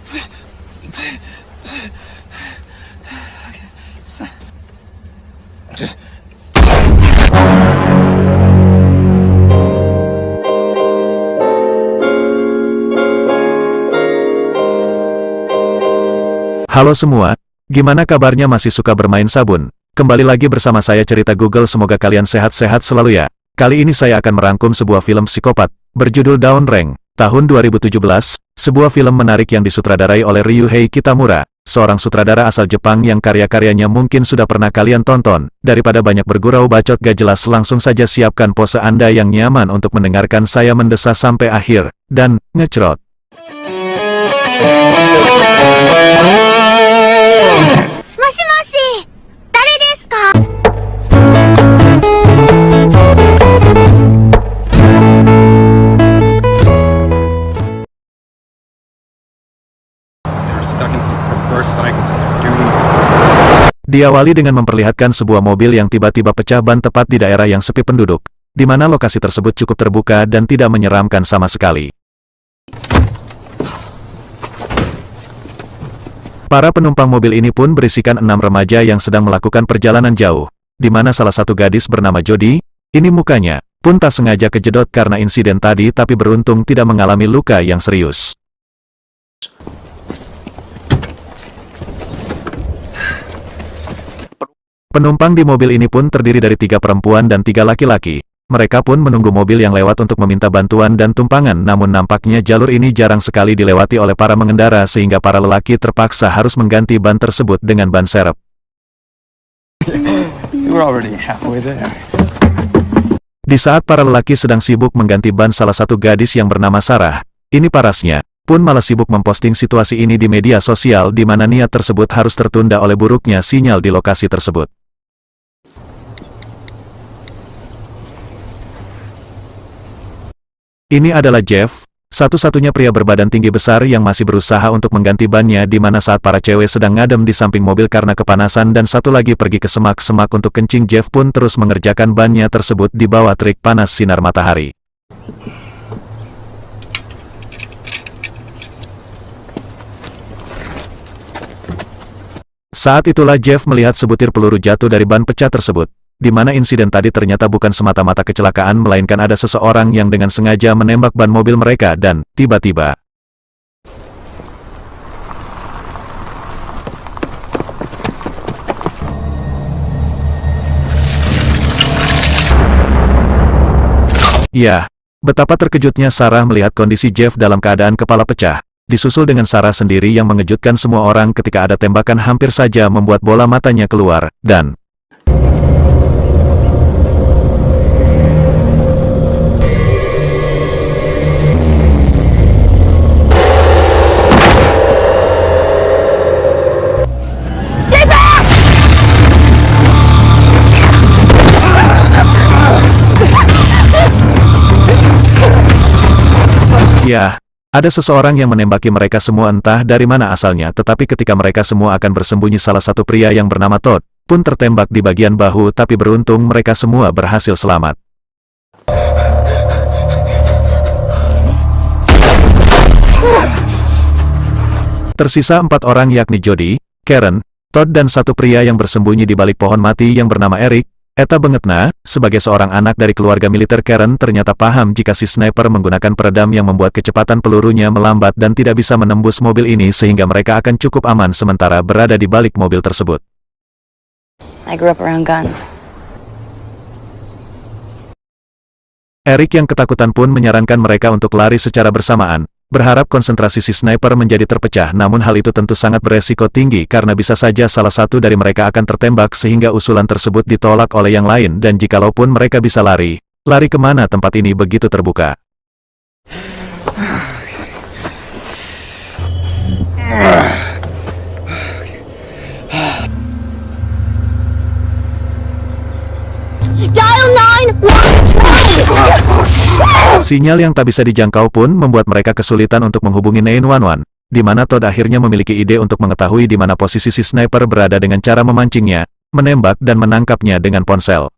Halo semua, gimana kabarnya, masih suka bermain sabun? Kembali lagi bersama saya Cerita Google, semoga kalian sehat-sehat selalu ya. Kali ini saya akan merangkum sebuah film psikopat, berjudul Down Rank, tahun 2017, sebuah film menarik yang disutradarai oleh Ryuhei Kitamura, seorang sutradara asal Jepang yang karya-karyanya mungkin sudah pernah kalian tonton. Daripada banyak bergurau bacot gak jelas, langsung saja siapkan pose Anda yang nyaman untuk mendengarkan saya mendesah sampai akhir, dan ngecrot. Diawali dengan memperlihatkan sebuah mobil yang tiba-tiba pecah ban tepat di daerah yang sepi penduduk, di mana lokasi tersebut cukup terbuka dan tidak menyeramkan sama sekali. Para penumpang mobil ini pun berisikan 6 remaja yang sedang melakukan perjalanan jauh, di mana salah satu gadis bernama Jody, ini mukanya pun tak sengaja kejedot karena insiden tadi, tapi beruntung tidak mengalami luka yang serius. Penumpang di mobil ini pun terdiri dari 3 perempuan dan 3 laki-laki. Mereka pun menunggu mobil yang lewat untuk meminta bantuan dan tumpangan, namun nampaknya jalur ini jarang sekali dilewati oleh para mengendara sehingga para lelaki terpaksa harus mengganti ban tersebut dengan ban serep. Di saat para lelaki sedang sibuk mengganti ban salah satu gadis yang bernama Sarah, ini parasnya pun malah sibuk memposting situasi ini di media sosial, di mana niat tersebut harus tertunda oleh buruknya sinyal di lokasi tersebut. Ini adalah Jeff, satu-satunya pria berbadan tinggi besar yang masih berusaha untuk mengganti bannya, di mana saat para cewek sedang ngadem di samping mobil karena kepanasan dan satu lagi pergi ke semak-semak untuk kencing, Jeff pun terus mengerjakan bannya tersebut di bawah terik panas sinar matahari. Saat itulah Jeff melihat sebutir peluru jatuh dari ban pecah tersebut, di mana insiden tadi ternyata bukan semata-mata kecelakaan, melainkan ada seseorang yang dengan sengaja menembak ban mobil mereka dan tiba-tiba ya, betapa terkejutnya Sarah melihat kondisi Jeff dalam keadaan kepala pecah, disusul dengan Sarah sendiri yang mengejutkan semua orang ketika ada tembakan hampir saja membuat bola matanya keluar, dan ya, ada seseorang yang menembaki mereka semua, entah dari mana asalnya, tetapi ketika mereka semua akan bersembunyi, salah satu pria yang bernama Todd pun tertembak di bagian bahu, tapi beruntung mereka semua berhasil selamat. Tersisa 4 orang, yakni Jody, Karen, Todd dan satu pria yang bersembunyi di balik pohon mati yang bernama Eric. Eta bangetna, sebagai seorang anak dari keluarga militer, Karen ternyata paham jika si sniper menggunakan peredam yang membuat kecepatan pelurunya melambat dan tidak bisa menembus mobil ini, sehingga mereka akan cukup aman sementara berada di balik mobil tersebut. I grew up around guns. Eric yang ketakutan pun menyarankan mereka untuk lari secara bersamaan, berharap konsentrasi si sniper menjadi terpecah, namun hal itu tentu sangat beresiko tinggi karena bisa saja salah satu dari mereka akan tertembak sehingga usulan tersebut ditolak oleh yang lain, dan jikalaupun mereka bisa lari kemana, tempat ini begitu terbuka. Dial 911! Sinyal yang tak bisa dijangkau pun membuat mereka kesulitan untuk menghubungi 911, di mana Todd akhirnya memiliki ide untuk mengetahui di mana posisi si sniper berada dengan cara memancingnya, menembak dan menangkapnya dengan ponsel.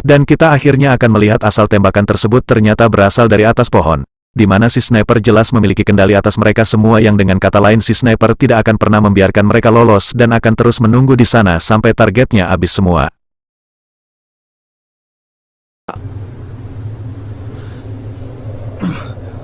Dan kita akhirnya akan melihat asal tembakan tersebut ternyata berasal dari atas pohon, di mana si sniper jelas memiliki kendali atas mereka semua, yang dengan kata lain si sniper tidak akan pernah membiarkan mereka lolos dan akan terus menunggu di sana sampai targetnya habis semua.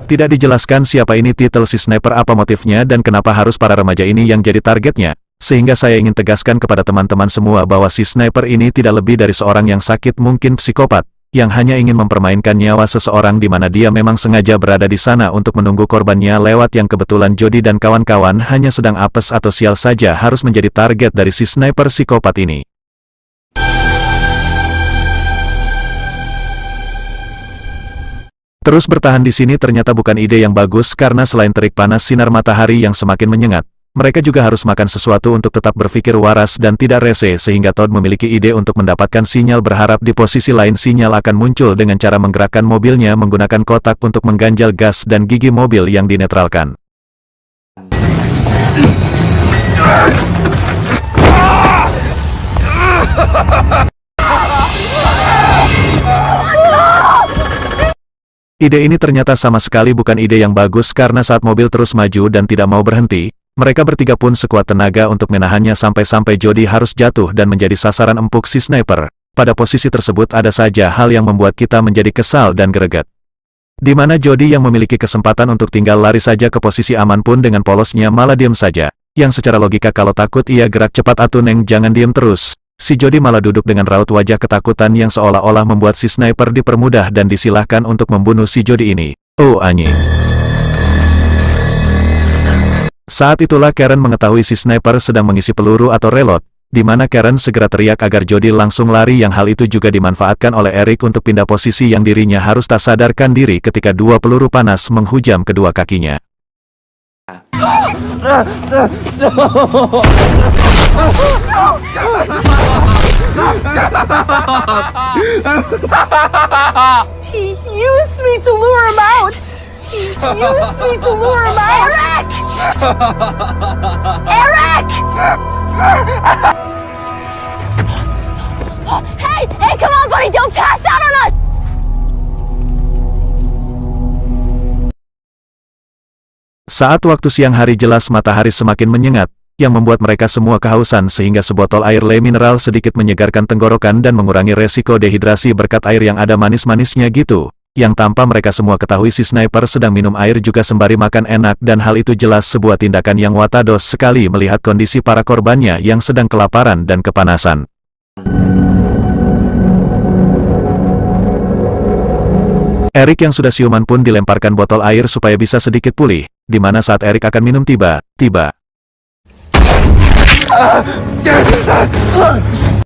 Tidak dijelaskan siapa ini titel si sniper, apa motifnya, dan kenapa harus para remaja ini yang jadi targetnya, sehingga saya ingin tegaskan kepada teman-teman semua bahwa si sniper ini tidak lebih dari seorang yang sakit, mungkin psikopat, yang hanya ingin mempermainkan nyawa seseorang, di mana dia memang sengaja berada di sana untuk menunggu korbannya lewat, yang kebetulan Jody dan kawan-kawan hanya sedang apes atau sial saja harus menjadi target dari si sniper psikopat ini. Terus bertahan di sini ternyata bukan ide yang bagus, karena selain terik panas sinar matahari yang semakin menyengat, mereka juga harus makan sesuatu untuk tetap berpikir waras dan tidak rese, sehingga Todd memiliki ide untuk mendapatkan sinyal, berharap di posisi lain sinyal akan muncul dengan cara menggerakkan mobilnya menggunakan kotak untuk mengganjal gas dan gigi mobil yang dinetralkan. Ide ini ternyata sama sekali bukan ide yang bagus, karena saat mobil terus maju dan tidak mau berhenti, mereka bertiga pun sekuat tenaga untuk menahannya sampai Jody harus jatuh dan menjadi sasaran empuk si sniper. Pada posisi tersebut ada saja hal yang membuat kita menjadi kesal dan greget. Di mana Jody yang memiliki kesempatan untuk tinggal lari saja ke posisi aman pun dengan polosnya malah diam saja. Yang secara logika kalau takut ia gerak cepat, atuh neng jangan diam terus. Si Jody malah duduk dengan raut wajah ketakutan yang seolah-olah membuat si sniper dipermudah dan disilahkan untuk membunuh si Jody ini. Oh anjing. Saat itulah Karen mengetahui si sniper sedang mengisi peluru atau reload, di mana Karen segera teriak agar Jody langsung lari, yang hal itu juga dimanfaatkan oleh Eric untuk pindah posisi, yang dirinya harus tak sadarkan diri ketika dua peluru panas menghujam kedua kakinya. He used me to lure him out. He used me to lure him out. Eric! Eric! Hey, come on, buddy, don't pass out on us! Saat waktu siang hari jelas matahari semakin menyengat, yang membuat mereka semua kehausan, sehingga sebotol air le mineral sedikit menyegarkan tenggorokan dan mengurangi resiko dehidrasi berkat air yang ada manis-manisnya gitu. Yang tanpa mereka semua ketahui si sniper sedang minum air juga sembari makan enak, dan hal itu jelas sebuah tindakan yang watados sekali melihat kondisi para korbannya yang sedang kelaparan dan kepanasan. Eric yang sudah siuman pun dilemparkan botol air supaya bisa sedikit pulih, di mana saat Eric akan minum tiba-tiba.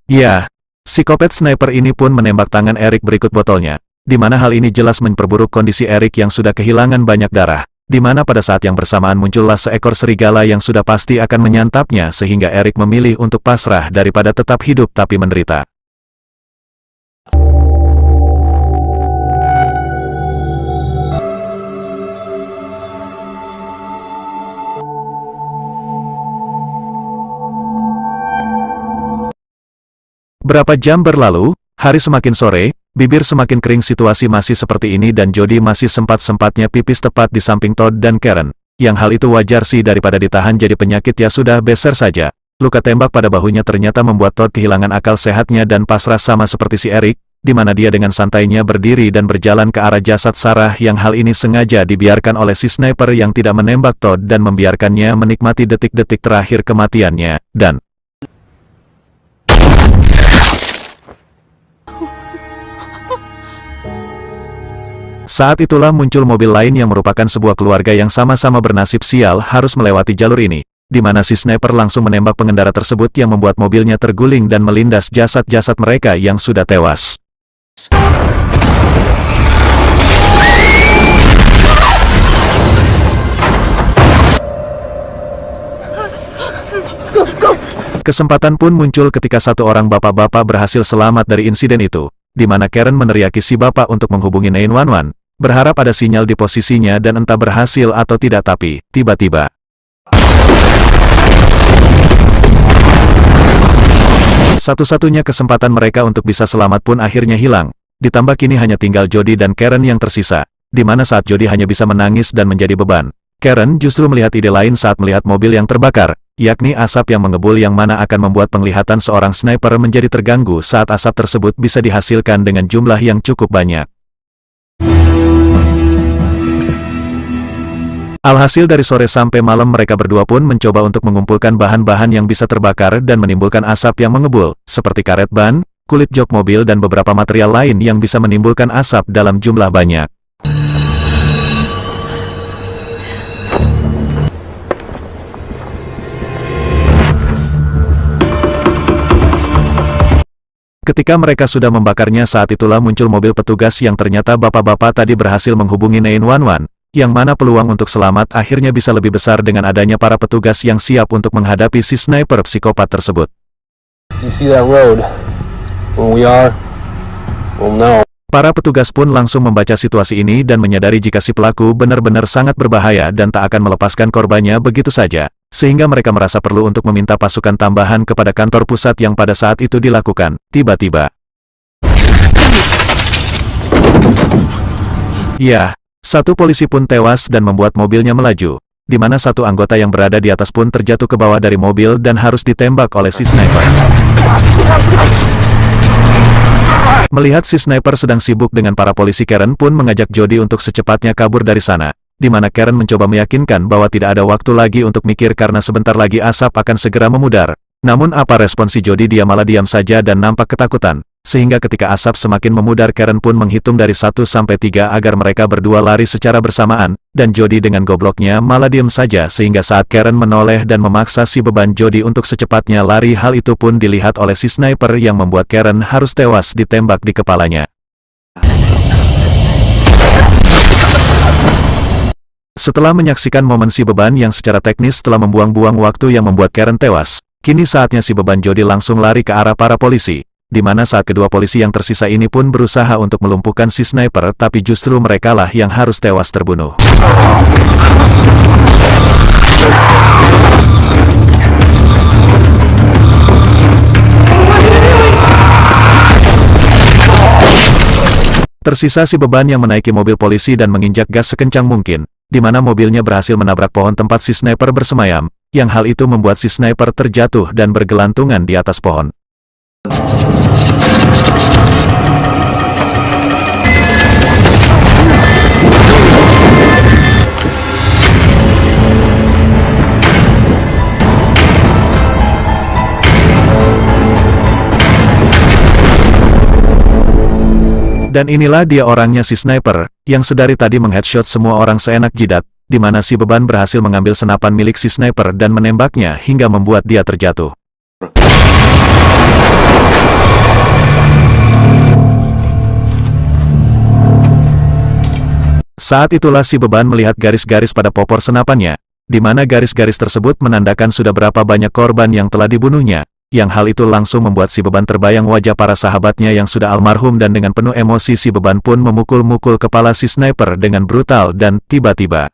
Ya, psikopat sniper ini pun menembak tangan Eric berikut botolnya, di mana hal ini jelas memperburuk kondisi Eric yang sudah kehilangan banyak darah, di mana pada saat yang bersamaan muncullah seekor serigala yang sudah pasti akan menyantapnya, sehingga Eric memilih untuk pasrah daripada tetap hidup tapi menderita. Berapa jam berlalu, hari semakin sore, bibir semakin kering, situasi masih seperti ini dan Jody masih sempat-sempatnya pipis tepat di samping Todd dan Karen. Yang hal itu wajar sih, daripada ditahan jadi penyakit ya sudah beser saja. Luka tembak pada bahunya ternyata membuat Todd kehilangan akal sehatnya dan pasrah sama seperti si Eric, di mana dia dengan santainya berdiri dan berjalan ke arah jasad Sarah, yang hal ini sengaja dibiarkan oleh si sniper yang tidak menembak Todd dan membiarkannya menikmati detik-detik terakhir kematiannya, dan saat itulah muncul mobil lain yang merupakan sebuah keluarga yang sama-sama bernasib sial harus melewati jalur ini, di mana si sniper langsung menembak pengendara tersebut yang membuat mobilnya terguling dan melindas jasad-jasad mereka yang sudah tewas. Kesempatan pun muncul ketika satu orang bapak-bapak berhasil selamat dari insiden itu, di mana Karen meneriaki si bapak untuk menghubungi 911, berharap ada sinyal di posisinya dan entah berhasil atau tidak, tapi tiba-tiba Satu-satunya kesempatan mereka untuk bisa selamat pun akhirnya hilang. Ditambah kini hanya tinggal Jody dan Karen yang tersisa, di mana saat Jody hanya bisa menangis dan menjadi beban. Karen justru melihat ide lain saat melihat mobil yang terbakar, yakni asap yang mengebul yang mana akan membuat penglihatan seorang sniper menjadi terganggu saat asap tersebut bisa dihasilkan dengan jumlah yang cukup banyak. Alhasil dari sore sampai malam mereka berdua pun mencoba untuk mengumpulkan bahan-bahan yang bisa terbakar dan menimbulkan asap yang mengebul, seperti karet ban, kulit jok mobil dan beberapa material lain yang bisa menimbulkan asap dalam jumlah banyak. Ketika mereka sudah membakarnya, saat itulah muncul mobil petugas yang ternyata bapak-bapak tadi berhasil menghubungi 911, yang mana peluang untuk selamat akhirnya bisa lebih besar dengan adanya para petugas yang siap untuk menghadapi si sniper psikopat tersebut. You see that road? When we are, we'll know. Para petugas pun langsung membaca situasi ini dan menyadari jika si pelaku benar-benar sangat berbahaya dan tak akan melepaskan korbannya begitu saja, sehingga mereka merasa perlu untuk meminta pasukan tambahan kepada kantor pusat yang pada saat itu dilakukan. Tiba-tiba, ya, satu polisi pun tewas dan membuat mobilnya melaju, di mana satu anggota yang berada di atas pun terjatuh ke bawah dari mobil dan harus ditembak oleh si sniper. Melihat si sniper sedang sibuk dengan para polisi, Karen pun mengajak Jody untuk secepatnya kabur dari sana, di mana Karen mencoba meyakinkan bahwa tidak ada waktu lagi untuk mikir karena sebentar lagi asap akan segera memudar. Namun apa respon si Jody? Dia malah diam saja dan nampak ketakutan. Sehingga ketika asap semakin memudar, Karen pun menghitung dari 1 sampai 3 agar mereka berdua lari secara bersamaan, dan Jody dengan gobloknya malah diam saja sehingga saat Karen menoleh dan memaksa si beban Jody untuk secepatnya lari, hal itu pun dilihat oleh si sniper yang membuat Karen harus tewas ditembak di kepalanya. Setelah menyaksikan momen si beban yang secara teknis telah membuang-buang waktu yang membuat Karen tewas, kini saatnya si beban Jody langsung lari ke arah para polisi. Di mana saat kedua polisi yang tersisa ini pun berusaha untuk melumpuhkan si sniper, tapi justru merekalah yang harus tewas terbunuh. Tersisa si beban yang menaiki mobil polisi dan menginjak gas sekencang mungkin, di mana mobilnya berhasil menabrak pohon tempat si sniper bersemayam, yang hal itu membuat si sniper terjatuh dan bergelantungan di atas pohon. Dan inilah dia orangnya si sniper, yang sedari tadi mengheadshot semua orang seenak jidat, di mana si beban berhasil mengambil senapan milik si sniper dan menembaknya hingga membuat dia terjatuh. Saat itulah si beban melihat garis-garis pada popor senapannya, di mana garis-garis tersebut menandakan sudah berapa banyak korban yang telah dibunuhnya. Yang hal itu langsung membuat si beban terbayang wajah para sahabatnya yang sudah almarhum, dan dengan penuh emosi si beban pun memukul-mukul kepala si sniper dengan brutal dan tiba-tiba.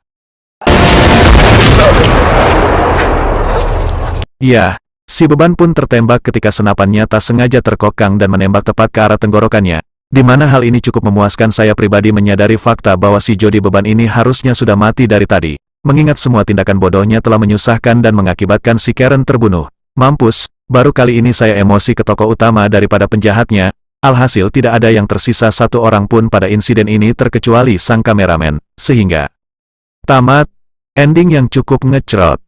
Ya, si beban pun tertembak ketika senapannya tak sengaja terkokang dan menembak tepat ke arah tenggorokannya. Di mana hal ini cukup memuaskan saya pribadi menyadari fakta bahwa si Jody beban ini harusnya sudah mati dari tadi. Mengingat semua tindakan bodohnya telah menyusahkan dan mengakibatkan si Karen terbunuh. Mampus, baru kali ini saya emosi ke tokoh utama daripada penjahatnya. Alhasil tidak ada yang tersisa satu orang pun pada insiden ini terkecuali sang kameramen. Sehingga tamat ending yang cukup ngecrot.